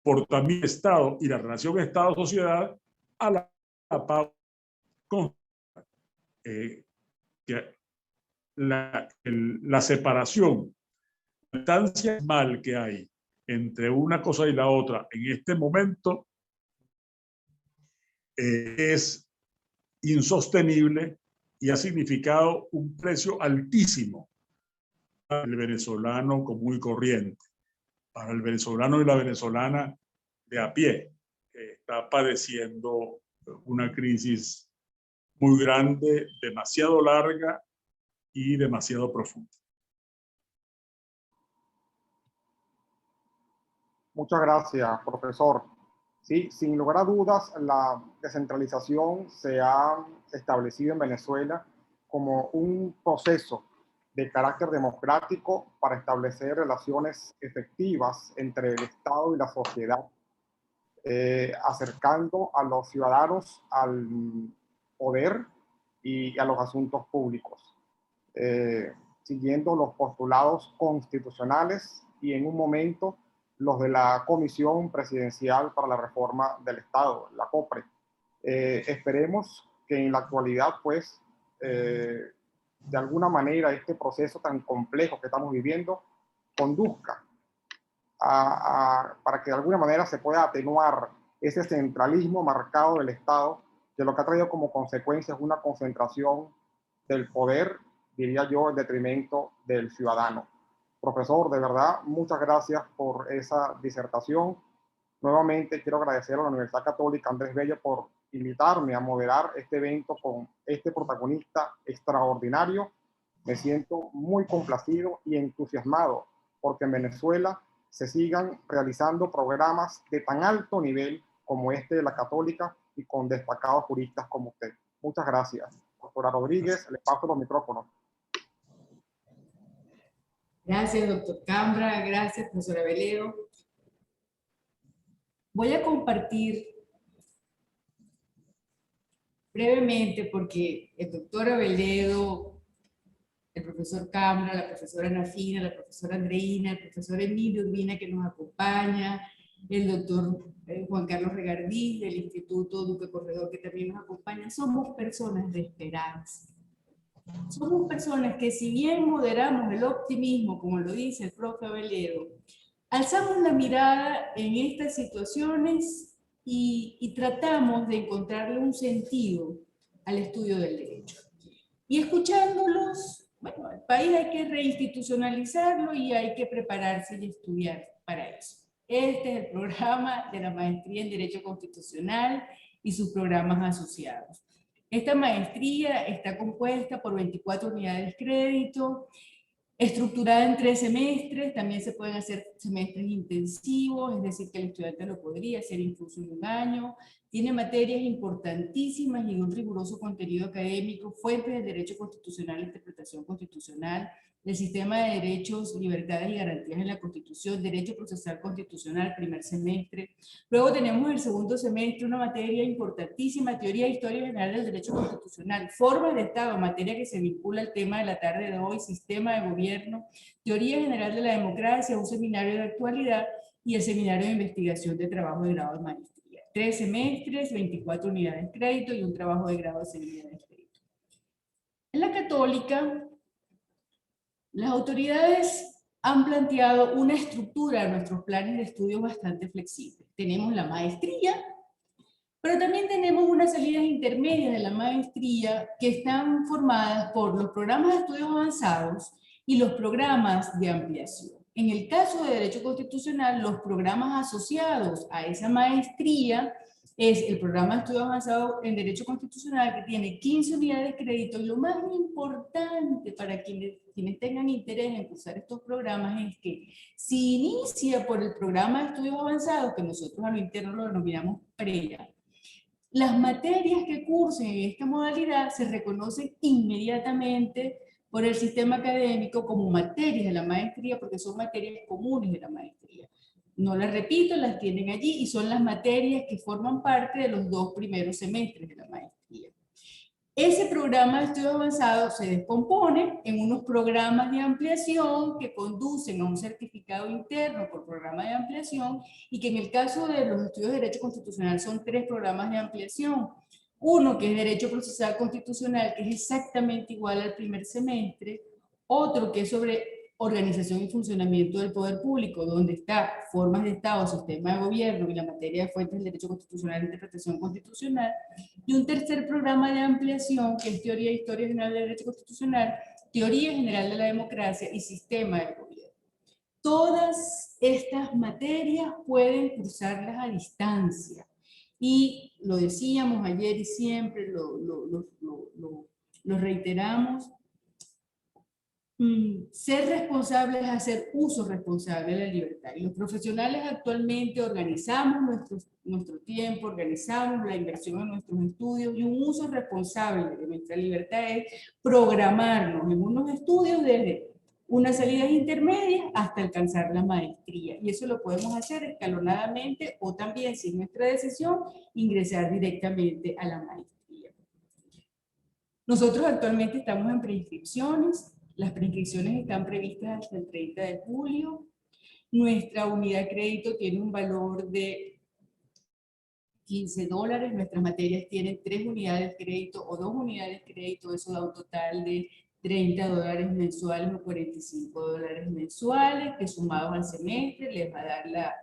por también Estado y la relación Estado-sociedad a la paz que la separación tan mal que hay entre una cosa y la otra en este momento es insostenible y ha significado un precio altísimo para el venezolano común y corriente, para el venezolano y la venezolana de a pie, que está padeciendo una crisis muy grande, demasiado larga y demasiado profunda. Muchas gracias, profesor. Sí, sin lugar a dudas, la descentralización se ha establecido en Venezuela como un proceso de carácter democrático para establecer relaciones efectivas entre el Estado y la sociedad, acercando a los ciudadanos al poder y a los asuntos públicos, siguiendo los postulados constitucionales y en un momento los de la Comisión Presidencial para la Reforma del Estado, la COPRE. Esperemos que en la actualidad, pues, de alguna manera este proceso tan complejo que estamos viviendo conduzca para que de alguna manera se pueda atenuar ese centralismo marcado del Estado, que lo que ha traído como consecuencia es una concentración del poder, diría yo, en detrimento del ciudadano. Profesor, de verdad, muchas gracias por esa disertación. Nuevamente quiero agradecer a la Universidad Católica Andrés Bello por invitarme a moderar este evento con este protagonista extraordinario. Me siento muy complacido y entusiasmado porque en Venezuela se sigan realizando programas de tan alto nivel como este de la Católica y con destacados juristas como usted. Muchas gracias. Doctora Rodríguez, le paso los micrófonos. Gracias, doctor Cambra. Gracias, profesora Veledo. Voy a compartir brevemente porque el doctor Veledo, el profesor Cambra, la profesora Nafina, la profesora Andreina, el profesor Emilio Urbina que nos acompaña, el doctor Juan Carlos Regardí del Instituto Duque Corredor que también nos acompaña, somos personas de esperanza. Somos personas que si bien moderamos el optimismo, como lo dice el profe Veledo, alzamos la mirada en estas situaciones y tratamos de encontrarle un sentido al estudio del derecho. Y escuchándolos, bueno, el país hay que reinstitucionalizarlo y hay que prepararse y estudiar para eso. Este es el programa de la maestría en Derecho Constitucional y sus programas asociados. Esta maestría está compuesta por 24 unidades de crédito, estructurada en 3 semestres, también se pueden hacer semestres intensivos, es decir, que el estudiante lo podría hacer incluso en un año. Tiene materias importantísimas y un riguroso contenido académico, fuentes del derecho constitucional, interpretación constitucional, el sistema de derechos, libertades y garantías en la Constitución, derecho procesal constitucional, primer semestre. Luego tenemos el segundo semestre, una materia importantísima, teoría e historia general del derecho constitucional, formas de Estado, materia que se vincula al tema de la tarde de hoy, sistema de gobierno, teoría general de la democracia, un seminario de actualidad y el seminario de investigación de trabajo de grado de maestría. 3 semestres, 24 unidades de crédito y un trabajo de grado de 6 unidades de crédito. En la Católica, las autoridades han planteado una estructura de nuestros planes de estudio bastante flexible. Tenemos la maestría, pero también tenemos unas salidas intermedias de la maestría que están formadas por los programas de estudios avanzados y los programas de ampliación. En el caso de Derecho Constitucional, los programas asociados a esa maestría es el programa de estudio avanzado en Derecho Constitucional que tiene 15 unidades de crédito y lo más importante para quienes tengan interés en cursar estos programas es que si inicia por el programa de estudios avanzados, que nosotros a lo interno lo denominamos PREA, las materias que cursen en esta modalidad se reconocen inmediatamente por el sistema académico como materias de la maestría porque son materias comunes de la maestría. No las repito, las tienen allí y son las materias que forman parte de los 2 primeros semestres de la maestría. Ese programa de estudios avanzados se descompone en unos programas de ampliación que conducen a un certificado interno por programa de ampliación y que en el caso de los estudios de Derecho Constitucional son 3 programas de ampliación. Uno que es Derecho Procesal Constitucional, que es exactamente igual al primer semestre. Otro que es sobre organización y funcionamiento del poder público, donde está formas de Estado, sistema de gobierno y la materia de fuentes del derecho constitucional e interpretación constitucional, y un tercer programa de ampliación que es teoría e historia general del derecho constitucional, teoría general de la democracia y sistema de gobierno. Todas estas materias pueden cursarlas a distancia y lo decíamos ayer y siempre lo reiteramos. Ser responsable es hacer uso responsable de la libertad. Y los profesionales actualmente organizamos nuestro tiempo, organizamos la inversión en nuestros estudios y un uso responsable de nuestra libertad es programarnos en unos estudios desde unas salidas intermedias hasta alcanzar la maestría. Y eso lo podemos hacer escalonadamente o también, si es nuestra decisión, ingresar directamente a la maestría. Nosotros actualmente estamos en preinscripciones. Las preinscripciones están previstas hasta el 30 de julio. Nuestra unidad de crédito tiene un valor de $15. Nuestras materias tienen 3 unidades de crédito o 2 unidades de crédito. Eso da un total de $30 mensuales o $45 mensuales, que sumados al semestre les va a dar la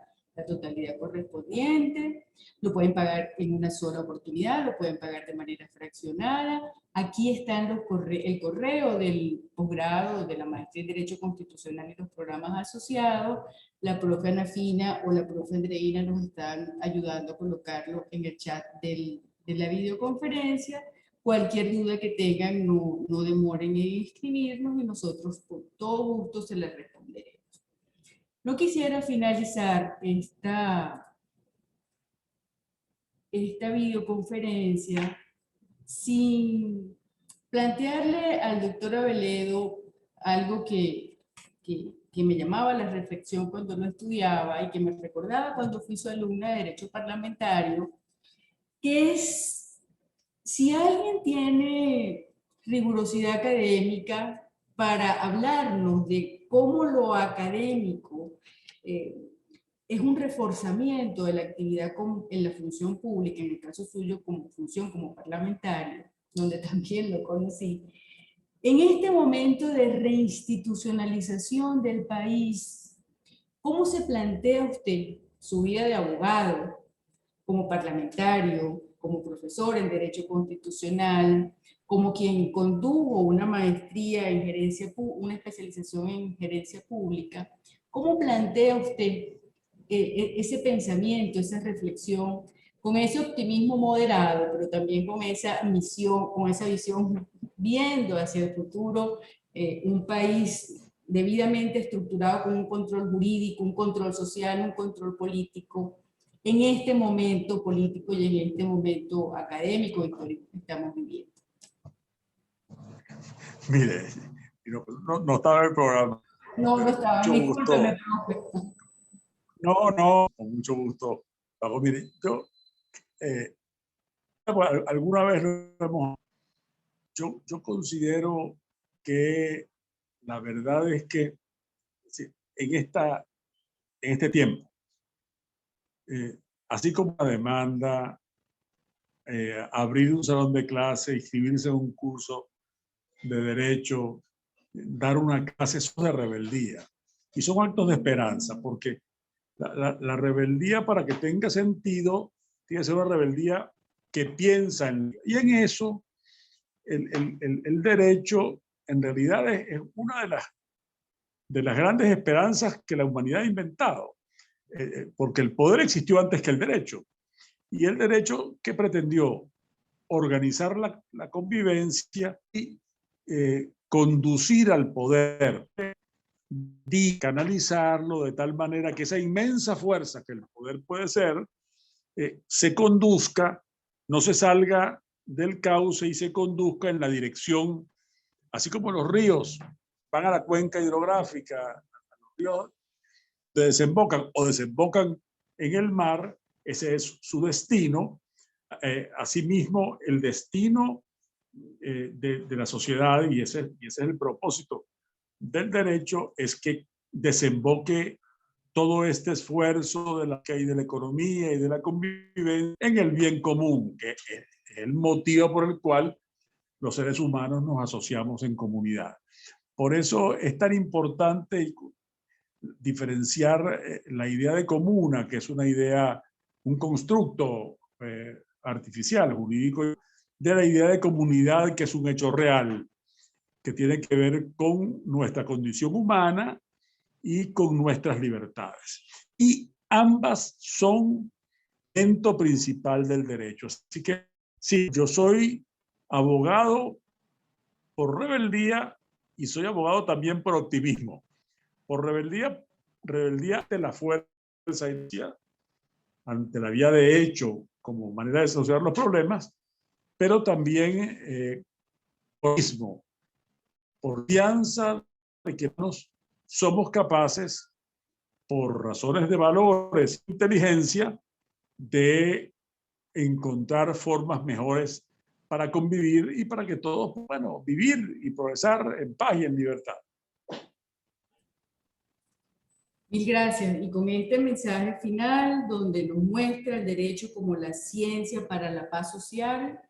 totalidad correspondiente. Lo pueden pagar en una sola oportunidad, lo pueden pagar de manera fraccionada. Aquí están el correo del posgrado de la maestría en Derecho Constitucional y los programas asociados. La profe Ana Fina o la profe Andreina nos están ayudando a colocarlo en el chat de la videoconferencia. Cualquier duda que tengan, no demoren en escribirnos y nosotros con todo gusto se les responderemos. No quisiera finalizar esta videoconferencia sin plantearle al doctor Aveledo algo que me llamaba la reflexión cuando lo estudiaba y que me recordaba cuando fui su alumna de Derecho Parlamentario, que es, si alguien tiene rigurosidad académica para hablarnos de cómo lo académico es un reforzamiento de la actividad en la función pública, en el caso suyo como función como parlamentario, donde también lo conocí. En este momento de reinstitucionalización del país, ¿cómo se plantea usted su vida de abogado, como parlamentario, como profesor en Derecho Constitucional, como quien condujo una maestría en gerencia, una especialización en gerencia pública? ¿Cómo plantea usted ese pensamiento, esa reflexión, con ese optimismo moderado, pero también con esa misión, con esa visión, viendo hacia el futuro un país debidamente estructurado con un control jurídico, un control social, un control político, en este momento político y en este momento académico que estamos viviendo? Mire, no estaba en el programa. No estaba, discúlpeme, profe. No, con mucho gusto. Mire, yo alguna vez lo hemos. Yo considero que la verdad es que en este tiempo, así como la demanda, abrir un salón de clase, inscribirse en un curso de derecho, dar una clase, son de rebeldía. Y son actos de esperanza, porque la rebeldía, para que tenga sentido, tiene que ser una rebeldía que piensa y en eso el derecho en realidad es una de las grandes esperanzas que la humanidad ha inventado, porque el poder existió antes que el derecho. Y el derecho, ¿qué pretendió? Organizar la convivencia y conducir al poder, y canalizarlo de tal manera que esa inmensa fuerza que el poder puede ser, se conduzca, no se salga del cauce y se conduzca en la dirección, así como los ríos van a la cuenca hidrográfica, los ríos desembocan o desembocan en el mar, ese es su destino. Asimismo, el destino de la sociedad, y ese es el propósito del derecho, es que desemboque todo este esfuerzo de la economía y de la convivencia en el bien común, que es el motivo por el cual los seres humanos nos asociamos en comunidad. Por eso es tan importante diferenciar la idea de comuna, que es una idea, un constructo artificial, jurídico, de la idea de comunidad, que es un hecho real, que tiene que ver con nuestra condición humana y con nuestras libertades. Y ambas son elemento principal del derecho. Así que sí, yo soy abogado por rebeldía y soy abogado también por optimismo. Por rebeldía ante la fuerza, ante la vía de hecho como manera de solucionar los problemas, pero también por mismo, por confianza de que somos capaces, por razones de valores e inteligencia, de encontrar formas mejores para convivir y para que todos, bueno, vivir y progresar en paz y en libertad. Mil gracias. Y con este mensaje final, donde nos muestra el derecho como la ciencia para la paz social,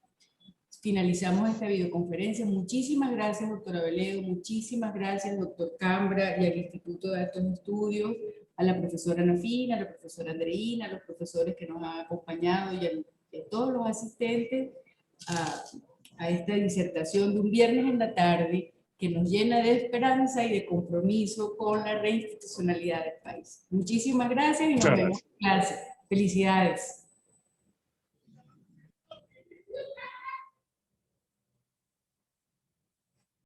finalizamos esta videoconferencia. Muchísimas gracias, doctora Veledo. Muchísimas gracias, doctor Cambra, y al Instituto de Altos Estudios, a la profesora Nafina, a la profesora Andreina, a los profesores que nos han acompañado y a todos los asistentes a esta disertación de un viernes en la tarde que nos llena de esperanza y de compromiso con la reinstitucionalidad del país. Muchísimas gracias y nos vemos en clase. Felicidades.